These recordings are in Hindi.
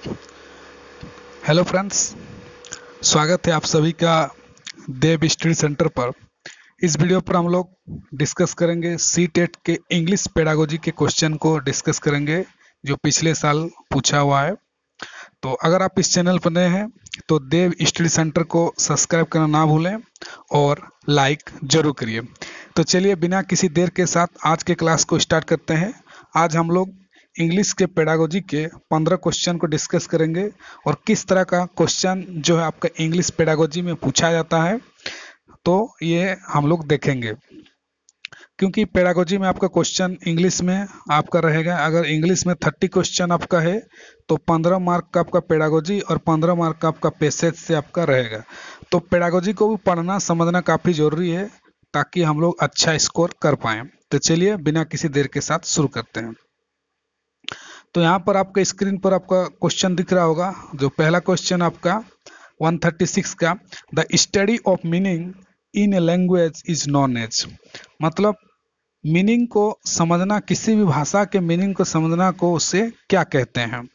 हेलो फ्रेंड्स, स्वागत है आप सभी का देव स्टडी सेंटर पर। इस वीडियो पर हम लोग डिस्कस करेंगे सी टेट के इंग्लिश पेडागोजी के क्वेश्चन को डिस्कस करेंगे जो पिछले साल पूछा हुआ है। तो अगर आप इस चैनल पर नए हैं तो देव स्टडी सेंटर को सब्सक्राइब करना ना भूलें और लाइक जरूर करिए। तो चलिए बिना किसी देर के साथ आज के क्लास को स्टार्ट करते हैं। आज हम लोग इंग्लिश के पेडागोजी के 15 क्वेश्चन को डिस्कस करेंगे और किस तरह का क्वेश्चन जो है आपका इंग्लिश पेडागोजी में पूछा जाता है तो ये हम लोग देखेंगे। क्योंकि पेडागोजी में आपका क्वेश्चन इंग्लिश में आपका रहेगा। अगर इंग्लिश में 30 क्वेश्चन आपका है तो 15 मार्क का आपका पेडागोजी और 15 मार्क का आपका पैसेज से आपका रहेगा। तो पेडागोजी को भी पढ़ना समझना काफ़ी ज़रूरी है ताकि हम लोग अच्छा स्कोर कर पाएँ। तो चलिए बिना किसी देर के साथ शुरू करते हैं। तो यहाँ पर आपका स्क्रीन पर आपका क्वेश्चन दिख रहा होगा। जो पहला क्वेश्चन आपका 136 का, the study of meaning in a language is known as, मतलब मीनिंग को समझना, किसी भी भाषा के मीनिंग को समझना को उसे क्या कहते हैं।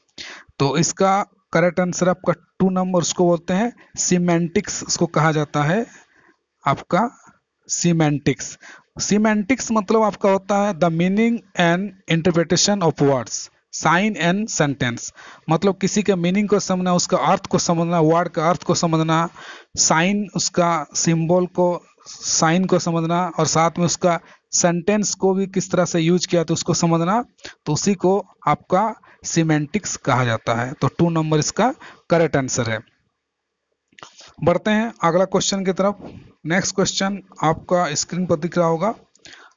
तो इसका करेक्ट आंसर आपका 2 नंबर उसको बोलते हैं सीमेंटिक्स, उसको कहा जाता है आपका सीमेंटिक्स। सीमेंटिक्स मतलब आपका होता है the meaning and interpretation of words, sign and sentence, मतलब किसी के मीनिंग को समझना, उसका अर्थ को समझना, वर्ड का अर्थ को समझना, साइन उसका सिंबल को, साइन को समझना और साथ में उसका सेंटेंस को भी किस तरह से यूज किया तो उसको समझना, तो उसी को आपका सीमेंटिक्स कहा जाता है। तो 2 नंबर इसका करेक्ट आंसर है। बढ़ते हैं अगला क्वेश्चन की तरफ। नेक्स्ट क्वेश्चन आपका स्क्रीन पर दिख रहा होगा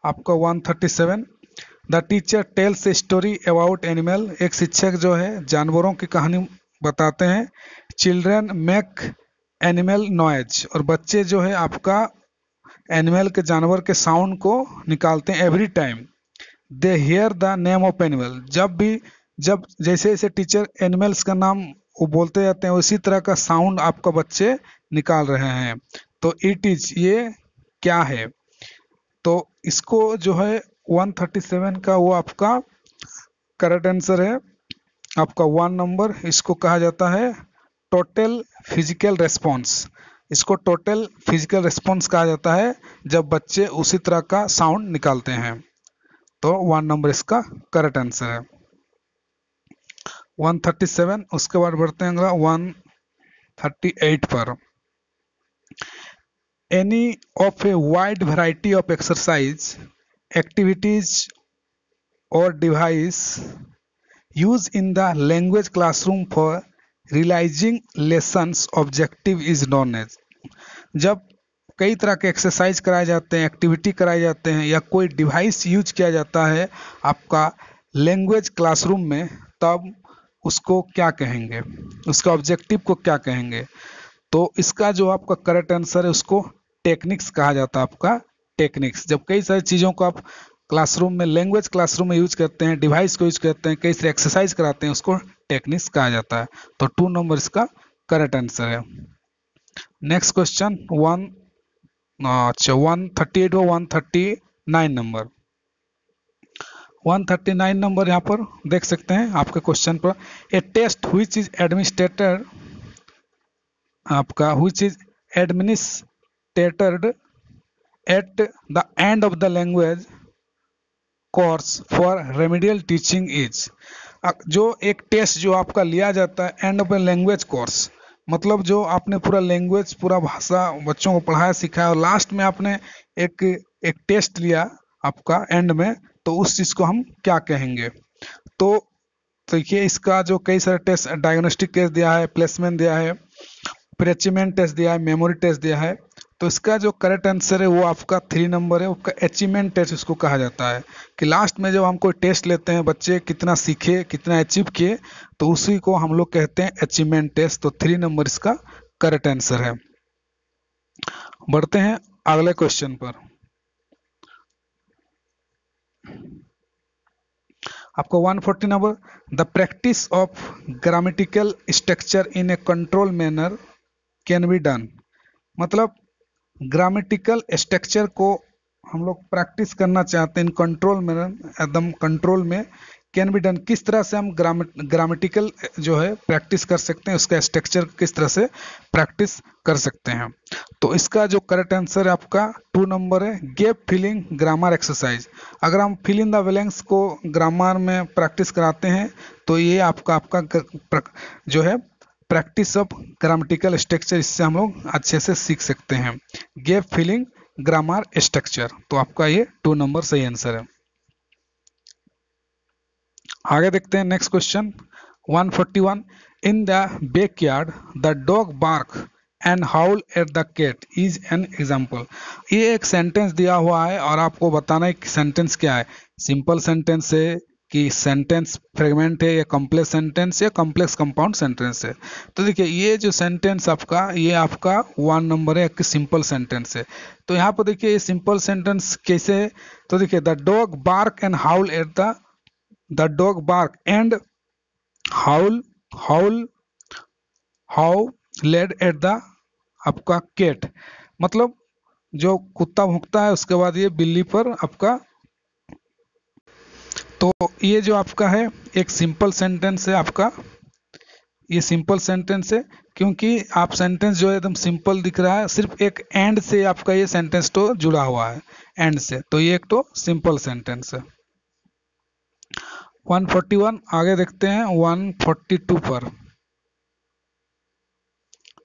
आपका 137, the teacher tales a story about animal, एक शिक्षक जो है जानवरों की कहानी बताते हैं। चिल्ड्रन मेक एनिमल नॉइज, और बच्चे जो है आपका एनिमल के, जानवर के साउंड को निकालते हैं। Every time they hear the name of animal, जब जैसे जैसे टीचर एनिमल्स का नाम वो बोलते जाते हैं उसी तरह का साउंड आपका बच्चे निकाल रहे हैं। तो इट इज, ये क्या है। तो इसको जो है 137 का वो आपका करेक्ट आंसर है आपका 1 नंबर। इसको कहा जाता है टोटल फिजिकल रेस्पॉन्स, इसको टोटल फिजिकल रेस्पॉन्स कहा जाता है जब बच्चे उसी तरह का साउंड निकालते हैं। तो 1 नंबर इसका करेक्ट आंसर है 137। उसके बाद बढ़ते हैं अगला 138 पर। Any of a wide variety of exercise, activities और device use in the language classroom for realizing lessons objective is known as, जब कई तरह के एक्सरसाइज कराए जाते हैं, एक्टिविटी कराए जाते हैं या कोई डिवाइस यूज किया जाता है आपका लैंग्वेज क्लासरूम में, तब उसको क्या कहेंगे, उसका ऑब्जेक्टिव को क्या कहेंगे। तो इसका जो आपका करेक्ट आंसर है उसको टेक्निक्स कहा जाता है आपका टेक्निक्स। जब कई सारी चीज़ों को आप क्लासरूम में, लैंग्वेज क्लासरूम में यूज करते हैं, डिवाइस को यूज करते हैं, कई सारे एक्सरसाइज कराते हैं, उसको टेक्निक्स कहा जाता है। तो 2 नंबर इसका करेक्ट आंसर है। नेक्स्ट क्वेश्चन 138 व 139 नंबर। 139 नंबर यहाँ पर देख सकते हैं आपके क्वेश्चन पर, ए टेस्ट व्हिच इज एडमिनिस्ट्रेटेड आपका, which is administrated at the end of the language course for remedial teaching is, जो एक टेस्ट जो आपका लिया जाता है end of a language course, मतलब जो आपने पूरा लैंग्वेज, पूरा भाषा बच्चों को पढ़ाया सिखाया और लास्ट में आपने एक टेस्ट लिया आपका एंड में, तो उस चीज़ को हम क्या कहेंगे। तो देखिए इसका जो कई सारे टेस्ट, डायग्नोस्टिक टेस्ट दिया है, प्लेसमेंट दिया है, फिर अचीवमेंट टेस्ट दिया है, मेमोरी टेस्ट दिया है। तो इसका जो करेक्ट आंसर है वो आपका 3 नंबर है, उसका अचीवमेंट टेस्ट इसको कहा जाता है कि लास्ट में जब हम कोई टेस्ट लेते हैं बच्चे कितना सीखे, कितना अचीव किए, तो उसी को हम लोग कहते हैं अचीवमेंट टेस्ट। तो 3 नंबर इसका करेक्ट आंसर है। बढ़ते हैं अगले क्वेश्चन पर। आपको 140 number, the practice of grammatical structure in A control manner can be done, मतलब ग्रामेटिकल स्ट्रक्चर को हम लोग प्रैक्टिस करना चाहते हैं कंट्रोल में, एकदम कंट्रोल में कैन बी डन, किस तरह से हम ग्रामेटिकल जो है प्रैक्टिस कर सकते हैं, उसका स्ट्रक्चर किस तरह से प्रैक्टिस कर सकते हैं। तो इसका जो करेक्ट आंसर है आपका 2 नंबर है, गैप फिलिंग ग्रामर एक्सरसाइज। अगर हम फिल इन द ब्लैंक्स को ग्रामर में प्रैक्टिस कराते हैं तो ये आपका जो है प्रैक्टिस ऑफ ग्रामेटिकल स्ट्रक्चर, इससे हम लोग अच्छे से सीख सकते हैं, गैप फिलिंग ग्रामर स्ट्रक्चर। तो आपका ये 2 नंबर सही आंसर है। आगे देखते हैं next question 141। In the backyard the dog bark and howl at the cat is an example. ये एक सेंटेंस दिया हुआ है और आपको बताना है कि सेंटेंस क्या है, सिंपल सेंटेंस है कि सेंटेंस फ्रेगमेंट है, या कॉम्प्लेक्स सेंटेंस या कॉम्प्लेक्स कंपाउंड सेंटेंस है। तो देखिए ये जो सेंटेंस आपका, ये आपका 1 नंबर है कि सिंपल सेंटेंस है। तो यहाँ पर देखिए ये सिंपल सेंटेंस कैसे है, तो देखिए the dog bark and howl at the dog bark and howl howled at the आपका कैट, मतलब जो कुत्ता भौंकता है उसके बाद ये बिल्ली पर आपका। तो ये जो आपका है एक सिंपल सेंटेंस है आपका, ये सिंपल सेंटेंस है क्योंकि आप सेंटेंस जो है एकदम सिंपल दिख रहा है, सिर्फ एक एंड से आपका ये सेंटेंस तो जुड़ा हुआ है एंड से, तो ये एक तो सिंपल सेंटेंस है। 141 आगे देखते हैं 142 पर।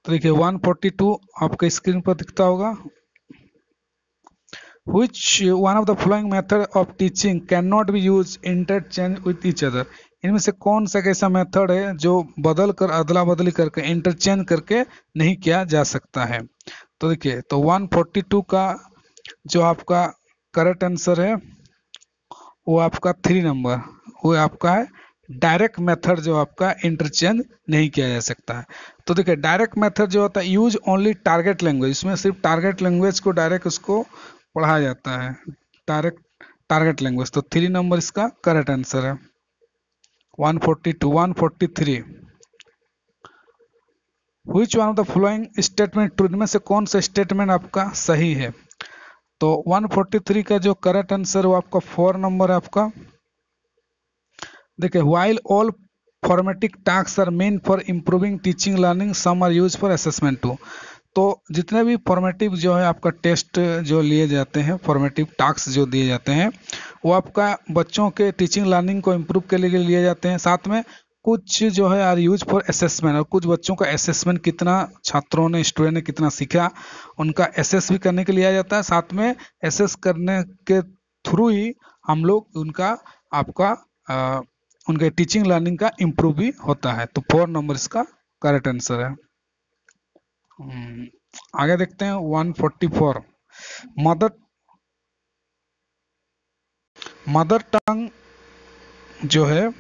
तो देखिए 142 आपके स्क्रीन पर दिखता होगा। Which one of the following method of teaching cannot be used interchange with each other? इनमें से कौन सा ऐसा मेथड है जो बदल कर अदला बदली करके इंटरचेंज करके नहीं किया जा सकता है। तो देखिए तो 142 का जो आपका करेक्ट आंसर है वो आपका 3 नंबर, वो आपका है डायरेक्ट मेथड जो आपका इंटरचेंज नहीं किया जा सकता है। तो देखिए डायरेक्ट मेथड जो होता है यूज ओनली टारगेट लैंग्वेज, इसमें सिर्फ टारगेट लैंग्वेज को डायरेक्ट उसको पढ़ाया जाता है, डायरेक्ट टारगेट लैंग्वेज। तो 3 नंबर इसका करेक्ट आंसर है। 142 143 which one of the following statement true, इनमें से कौन सा स्टेटमेंट आपका सही है। तो 143 का जो करेक्ट आंसर वो आपका 4 नंबर है आपका। देखिए while all formative task are main for improving teaching learning some are use for assessment too. तो जितने भी फॉर्मेटिव जो है आपका टेस्ट जो लिए जाते हैं, फॉर्मेटिव टास्क जो दिए जाते हैं वो आपका बच्चों के टीचिंग लर्निंग को इम्प्रूव के लिए लिए जाते हैं, साथ में कुछ जो है आर यूज फॉर असेसमेंट, और कुछ बच्चों का असेसमेंट कितना छात्रों ने स्टूडेंट ने कितना सीखा उनका असेस भी करने के लिए लिया जाता है, साथ में असेस करने के थ्रू ही हम लोग उनका आपका उनके टीचिंग लर्निंग का इम्प्रूव भी होता है। तो 4 नंबर इसका करेक्ट आंसर है। आगे देखते हैं 144 मदर टंग जो है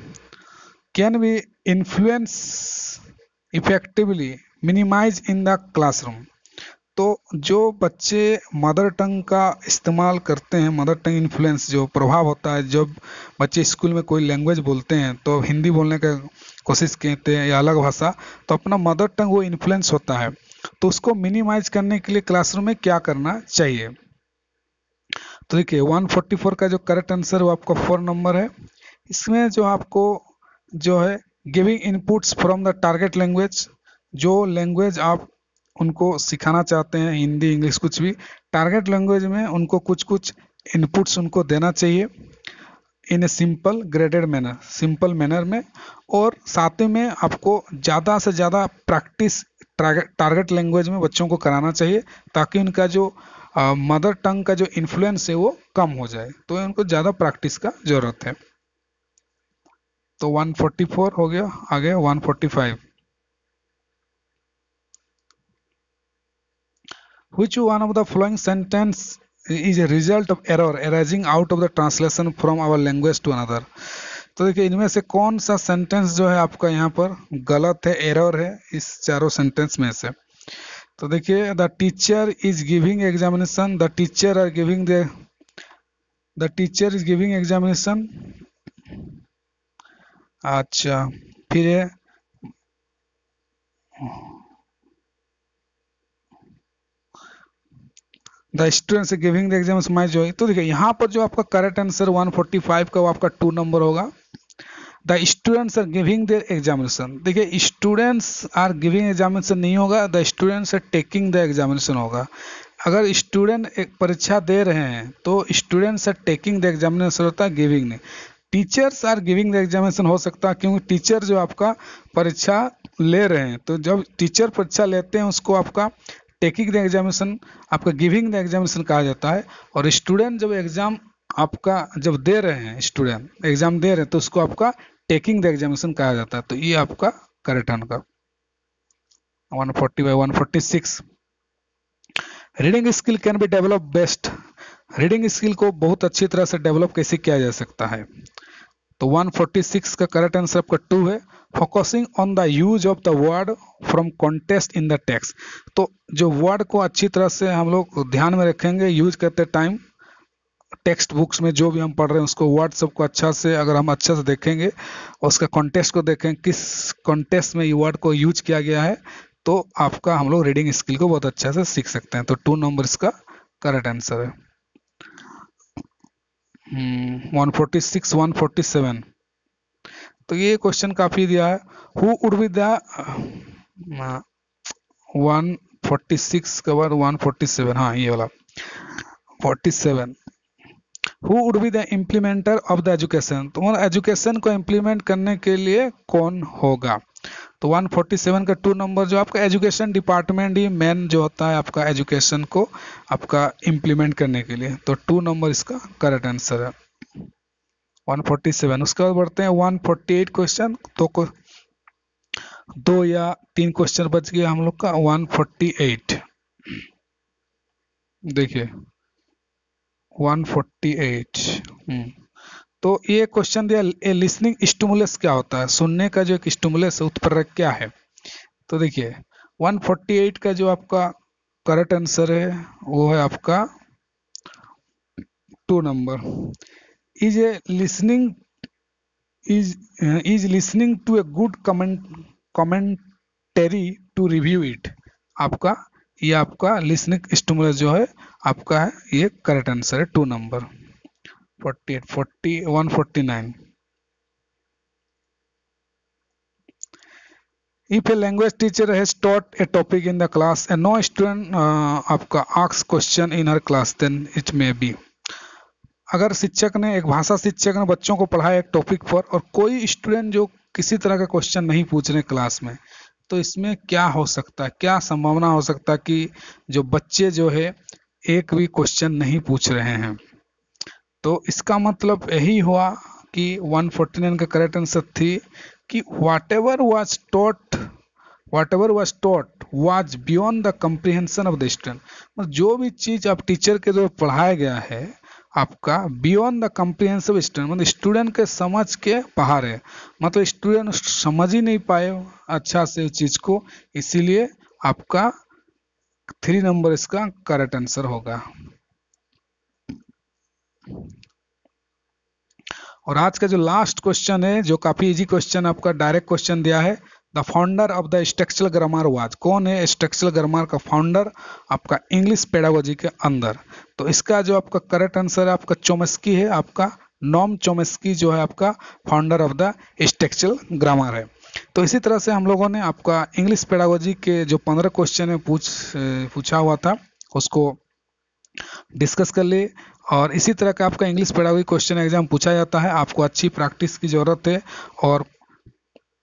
can be influence effectively minimize in the classroom. तो जो बच्चे मदर टंग का इस्तेमाल करते हैं, मदर टंग इन्फ्लुएंस जो प्रभाव होता है, जब बच्चे स्कूल में कोई लैंग्वेज बोलते हैं तो हिंदी बोलने का कोशिश करते हैं या अलग भाषा, तो अपना मदर टंग वो इन्फ्लुएंस होता है, तो उसको मिनिमाइज करने के लिए क्लासरूम में क्या करना चाहिए। तो देखिए 144 का जो करेक्ट आंसर वो आपका 4 नंबर है। इसमें जो आपको जो है giving inputs from the target language, जो लैंग्वेज आप उनको सिखाना चाहते हैं, हिंदी इंग्लिश कुछ भी, टारगेट लैंग्वेज में उनको कुछ कुछ इनपुट्स उनको देना चाहिए in a simple graded manner, simple manner में, और साथ में आपको ज़्यादा से ज़्यादा प्रैक्टिस टारगेट लैंग्वेज में बच्चों को कराना चाहिए ताकि उनका जो मदर टंग का जो इन्फ्लुएंस है वो कम हो जाए, तो उनको ज़्यादा प्रैक्टिस का जरूरत है। तो 144 हो गया, आगे 145 Which one of the following sentence is a result of error arising out of the translation from our language to another? तो देखिए इनमें से कौन सा सेंटेंस जो है आपका यहाँ पर गलत है, एरर है इस चारों सेंटेंस में से। तो देखिए the teacher is giving examination, the teacher are giving the teacher is giving examination. अच्छा फिर the students giving the exam my joy. तो देखिए यहाँ पर जो आपका करेक्ट आंसर 145 का वो आपका 2 नंबर होगा। The students are giving their examination. देखिए स्टूडेंट्स आर गिविंग एग्जामिनेशन नहीं होगा, the students are taking the examination होगा। अगर स्टूडेंट एक परीक्षा दे रहे हैं तो students are taking the examination होता है, गिविंग नहीं। Teachers are giving the examination हो सकता है, क्योंकि टीचर जो आपका परीक्षा ले रहे हैं, तो जब टीचर परीक्षा लेते हैं उसको आपका टेकिंग द एग्जामिनेशन, आपका गिविंग द एग्जामिनेशन कहा जाता है। और स्टूडेंट जब एग्जाम आपका जब दे रहे हैं, स्टूडेंट एग्जाम दे रहे हैं, तो उसको आपका टेकिंग द एग्जामिनेशन कहा जाता है। तो ये आपका correct answer 140 by 146। Reading skill can be develop best. Reading skill को बहुत अच्छी तरह से डेवलप कैसे किया जा सकता है? तो 146 का करेक्ट आंसर आपका 2 है। Focusing on the use of the word from context in the text. तो जो वर्ड को अच्छी तरह से हम लोग ध्यान में रखेंगे यूज करते टाइम, टेक्स्ट बुक्स में जो भी हम पढ़ रहे हैं उसको वर्ड सबको अच्छा से, अगर हम अच्छा से देखेंगे और उसका कॉन्टेक्स्ट को देखें किस कॉन्टेक्स्ट में ये वर्ड को यूज किया गया है, तो आपका हम लोग रीडिंग स्किल को बहुत अच्छा से सीख सकते हैं। तो 2 नंबर इसका करेक्ट आंसर है। 146 147। तो ये क्वेश्चन काफी दिया है। हु वुड बी द 146 के बाद 147, हाँ ये वाला 47। Who would be the implementer of the education. तो एजुकेशन को इम्प्लीमेंट करने के लिए कौन होगा? तो 147 का 2 नंबर जो आपका एजुकेशन डिपार्टमेंट ही मेन जो होता है आपका एजुकेशन को आपका इम्प्लीमेंट करने के लिए। तो 2 नंबर इसका करेक्ट आंसर है 147। उसके बाद बढ़ते हैं 148 क्वेश्चन। तो 2 या 3 क्वेश्चन बच गया हम लोग का। 148 देखिए 148। तो ये क्वेश्चन दिया, ए लिसनिंग स्टिमुलस क्या होता है? सुनने का जो एक स्टिमुलस है उत्प्रेरक क्या है? तो देखिए 148 का जो आपका करेक्ट आंसर है वो है आपका 2 number. Is a listening is listening to a good commentary to review it. आपका ये आपका लिसनिंग स्टिमुलस जो है आपका है, ये करेक्ट आंसर है 2 number. 48 40 149। If a language teacher has taught a topic in the class and no student आपका asks question in her class, then it may be। अगर शिक्षक ने, एक भाषा शिक्षक ने बच्चों को पढ़ाया एक टॉपिक पर और कोई स्टूडेंट जो किसी तरह का क्वेश्चन नहीं पूछ रहे क्लास में, तो इसमें क्या हो सकता है, क्या संभावना हो सकता है कि जो बच्चे जो है एक भी क्वेश्चन नहीं पूछ रहे हैं? तो इसका मतलब यही हुआ कि 149 का करेक्ट आंसर थी कि whatever was taught was beyond the comprehension of the student। मतलब जो भी चीज आप टीचर के द्वारा पढ़ाया गया है आपका बियॉन्ड द कम्प्रीहेंसिव स्टूडेंट, मतलब स्टूडेंट के समझ के बाहर है, मतलब स्टूडेंट समझ ही नहीं पाए अच्छा से उस चीज को, इसीलिए आपका 3 नंबर इसका करेक्ट आंसर होगा। और आज का जो लास्ट क्वेश्चन है जो काफी इजी क्वेश्चन आपका डायरेक्ट क्वेश्चन दिया है, the founder of the structural grammar was. कौन है स्ट्रक्चरल ग्रामर का फाउंडर आपका इंग्लिश पेडागोजी के अंदर? तो इसका जो आपका करेक्ट आंसर है आपका चोम्स्की है, आपका नॉम चोम्स्की जो है आपका founder of the structural grammar है। तो इसी तरह से हम लोगों ने आपका इंग्लिश पेडागोजी के जो 15 क्वेश्चन है पूछा हुआ था उसको डिस्कस कर लिए। और इसी तरह का आपका इंग्लिश पेडागोजी क्वेश्चन एग्जाम पूछा जाता है, आपको अच्छी प्रैक्टिस की जरूरत है। और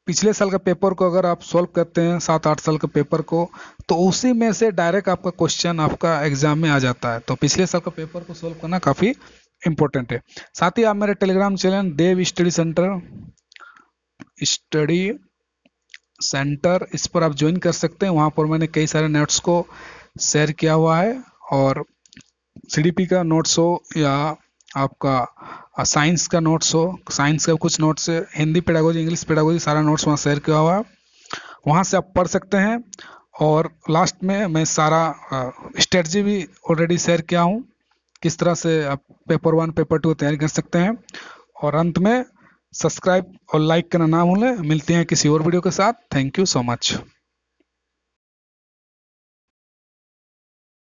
पिछले साल का पेपर को अगर आप सॉल्व करते हैं 7-8 साल के पेपर को, तो उसी में से डायरेक्ट आपका क्वेश्चन आपका एग्जाम में आ जाता है। तो पिछले साल का पेपर को सॉल्व करना काफी इंपॉर्टेंट है। साथ ही आप मेरे टेलीग्राम चैनल देव स्टडी सेंटर इस पर आप ज्वाइन कर सकते हैं। वहां पर मैंने कई सारे नोट्स को शेयर किया हुआ है, और सीडीपी का नोट्स हो या आपका साइंस का नोट्स हो, साइंस का कुछ नोट्स है, हिंदी पेडागोजी, इंग्लिश पेडागोजी, सारा नोट्स वहाँ शेयर किया हुआ है, वहाँ से आप पढ़ सकते हैं। और लास्ट में मैं सारा स्ट्रेटजी भी ऑलरेडी शेयर किया हूँ, किस तरह से आप पेपर 1 पेपर 2 तैयारी कर सकते हैं। और अंत में सब्सक्राइब और लाइक करना ना भूलें। मिलते हैं किसी और वीडियो के साथ। Thank you so much.